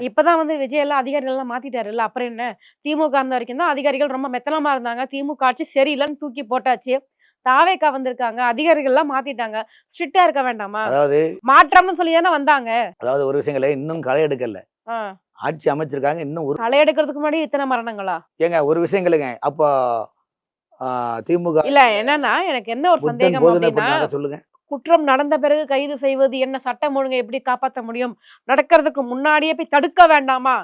இப்பதான் விஜய் எல்லாம் அதிகாரிகள் எல்லாம் மாத்திட்டாருல்ல. அப்புறம் என்ன? திமுக இருந்த வரைக்கும் தான் அதிகாரிகள் ரொம்ப மெத்தனமா இருந்தாங்க. திமுக ஆட்சி சரியில்லைன்னு தூக்கி போட்டாச்சு. தாவேக்கா வந்திருக்காங்க. அதிகாரிகள் எல்லாம் மாத்திட்டாங்க. ஸ்ட்ரிக்ட்டா இருக்க வேண்டாமா? அதாவது மாற்றம்னு சொல்லி தானே வந்தாங்க. அதாவது ஒரு விஷயங்கள இன்னும் களை எடுக்கல. ஆ. ஆட்சி அமைச்சிருக்காங்க. இன்னும் ஒரு களை எடுக்கிறதுக்கு முன்னாடி இத்தனை மரணங்களா? ஏங்க ஒரு விஷயங்களுங்க. அப்போ திமுக இல்ல என்னன்னா, எனக்கு என்ன ஒரு புத்தன் சந்தேகம் போதனை அப்டின்னா, பண்ணாங்க சொல்லுங்க. குற்றம் நடந்த பிறகு கைது செய்வது என்ன? சட்டம் ஒழுங்கை எப்படி காப்பாத்த முடியும்? நடக்கிறதுக்கு முன்னாடியே போய் தடுக்க வேண்டாமா?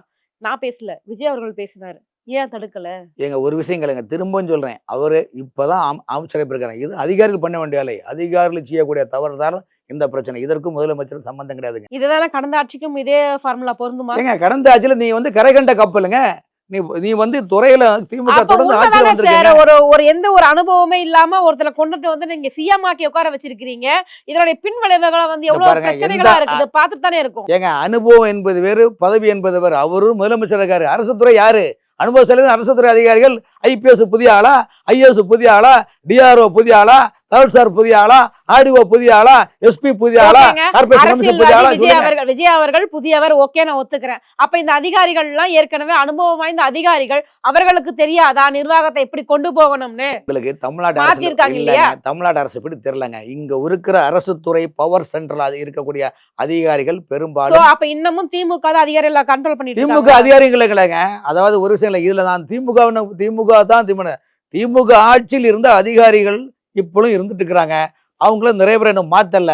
நான் பேசல. விஜய் அவர்கள் பேசினாரு. ஏன் தடுக்கல? ஏங்க ஒரு விஷயங்களுங்க. திரும்பவும் சொல்றேன். அவரு இப்பதான் அமைச்சரவை இருக்காங்க. இது அதிகாரிகள் பண்ண வேண்டிய வேலை. அதிகாரிகள் செய்யக்கூடிய தவறுதால இந்த பிரச்சனை. இதற்கும் முதலமைச்சருக்கு சம்பந்தம் கிடையாதுங்க. இதுதானே கடந்த ஆட்சிக்கும் இதே ஃபார்முலா பொருந்துமா? ஏங்க கடந்த ஆட்சியில நீ கரை கண்ட கப்பலுங்க. நீ துறையில திமுக அப்ப தொடர்ந்து ஆட்சியில உண்மைதானே சார். வந்திருக்கீங்க. ஒரு எந்த ஒரு அனுபவமே இல்லாம ஒருத்தரை கொண்டுட்டு நீங்க சிஎம் ஆக்கி உட்கார வச்சிருக்கீங்க. இதனுடைய பின் விளைவுகள இங்க எவ்வளவு பாருங்க. பிரச்சனைகளா இருக்குது. பார்த்துட்டு தானே இருக்கும். ஏங்க அனுபவம் என்பது வேறு, பதவி என்பது வேறு. அவரும் முதலமைச்சர் இருக்காரு. அரசு துறை யாரு? அனுபவம் அரசு துறை அதிகாரிகள் ஐபிஎஸ் புதிய ஆளா, ஐஏஎஸ் புதிய ஆளா, டிஆர்ஓ புதிய ஆளா, தகவல்சார் புதிய ஆளா, ஆர்டிஓ புதிய ஆளா, எஸ்பி புதிய ஆளா, கார்ப்பரேஷன் புதிய ஆளா? விஜய் அவர்கள் புதியவர், ஓகே, நான் ஒத்துக்கிறேன். அப்ப இந்த அதிகாரிகள் எல்லாம் ஏற்கனவே அனுபவம் வாய்ந்த அதிகாரிகள், அவர்களுக்கு தெரியாதா நிர்வாகத்தை எப்படி கொண்டு போகணும்னு? உங்களுக்கு தமிழ்நாடு அரசு எப்படி தெரியலங்க. இங்க இருக்கிற அரசு துறை பவர் சென்ட்ரல் இருக்கக்கூடிய அதிகாரிகள் பெரும்பாலும் அப்ப இன்னமும் திமுக தான் அதிகாரிகளை கண்ட்ரோல் பண்ணிட்டு திமுக அதிகாரிகள் இல்லைங்க. அதாவது ஒரு விஷயம் இல்லை. இதுல தான் திமுக ஆட்சியில் இருந்த அதிகாரிகள் இப்பளும் இருந்துட்டு இருக்கிறாங்க. அவங்கள நிறைய பேர் இன்னும் மாத்தல.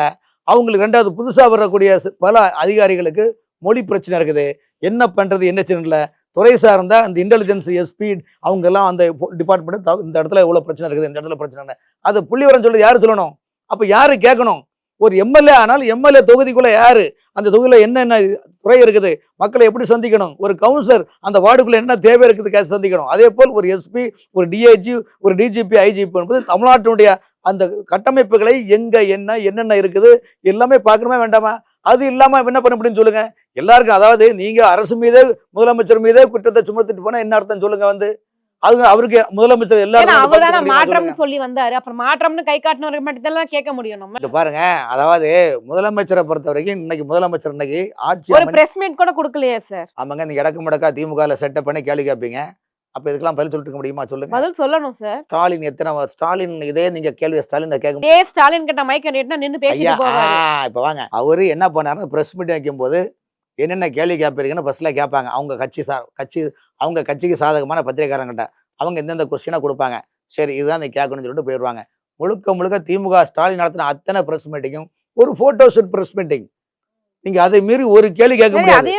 அவங்களுக்கு ரெண்டாவது புதுசா வரக்கூடிய பல அதிகாரிகளுக்கு மொழி பிரச்சனை இருக்குது. என்ன பண்றது என்ன செய்யல. துறை சார்ந்த அந்த இன்டெலிஜென்ஸ் எஸ்பி அவங்க எல்லாம் அந்த டிபார்ட்மெண்ட் இந்த இடத்துல எவ்வளவு பிரச்சனை இருக்குது, இந்த இடத்துல பிரச்சனை அதை புள்ளிவரம் சொல்லி யாரு சொல்லணும்? அப்ப யாரு கேட்கணும்? ஒரு எம்எல்ஏ ஆனால் எம்எல்ஏ தொகுதிக்குள்ள யாரு, அந்த தொகுதியில என்னென்ன துறை இருக்குது, மக்களை எப்படி சந்திக்கணும், ஒரு கவுன்சிலர் அந்த வார்டுக்குள்ள என்ன தேவை இருக்குது சந்திக்கணும். அதே போல் ஒரு எஸ்பி, ஒரு டிஐஜி, ஒரு டிஜிபி, ஐஜிபி என்பது தமிழ்நாட்டினுடைய அந்த கட்டமைப்புகளை எங்க என்னென்ன இருக்குது எல்லாமே பார்க்கணுமே வேண்டாமா? அது இல்லாம என்ன பண்ண முடியும்னு சொல்லுங்க. எல்லாருக்கும் அதாவது நீங்க அரசு மீதே முதலமைச்சர் மீதே குற்றத்தை சுமத்திட்டு போனா என்ன அர்த்தம் சொல்லுங்க? அது அவருக்கு முதலமைச்சர் எல்லாரும் மாற்றம்னு சொல்லி வந்தாரு. அப்புறம் மாற்றம்னு கை காட்டினவர்கள் மட்டும் கேட்க முடியும். நம்ம பாருங்க, அதாவது முதலமைச்சரை பொறுத்த வரைக்கும் இன்னைக்கு முதலமைச்சர் இன்னைக்கு ஆட்சி ஒரு பிரஸ் மீட் கூட கொடுக்கலையே சார். ஆமாங்க, நீங்க இடக்கு முடக்கா திமுக செட்டப் பண்ணி கேள்வி கேட்பீங்க. அப்ப இதுக்கெல்லாம் பதில் சொல்லிட்டு முடியுமா சொல்லுங்க? பதில் சொல்லணும் சார். ஸ்டாலின் இதே நீங்க கேள்வி ஸ்டாலின் கேட்க ஏ ஸ்டாலின் கிட்ட மைக் நீட்டினா நின்னு பேசிட்டு போவாரு. இப்ப வாங்க, அவரு என்ன பண்ணாரு? பிரஸ் மீட் வைக்கும் போது என்னென்ன கேள்வி கேட்பீங்கன்னு ஃபர்ஸ்ட்ல கேட்பாங்க. அவங்க கட்சிக்கு சாதகமான பத்திரிகைக்காரங்கிட்ட அவங்க எந்தெந்த கொஸ்டினா கொடுப்பாங்க. சரி, இதுதான் நீ கேட்கணும்னு சொல்லிட்டு போயிடுவாங்க. முழுக்க திமுக ஸ்டாலின் நடத்தின அத்தனை பிரஸ் மீட்டிங்கும் ஒரு போட்டோ ஷூட் பிரஸ் மீட்டிங். நீங்க அதை மீறி ஒரு கேள்வி கேட்க முடியாது.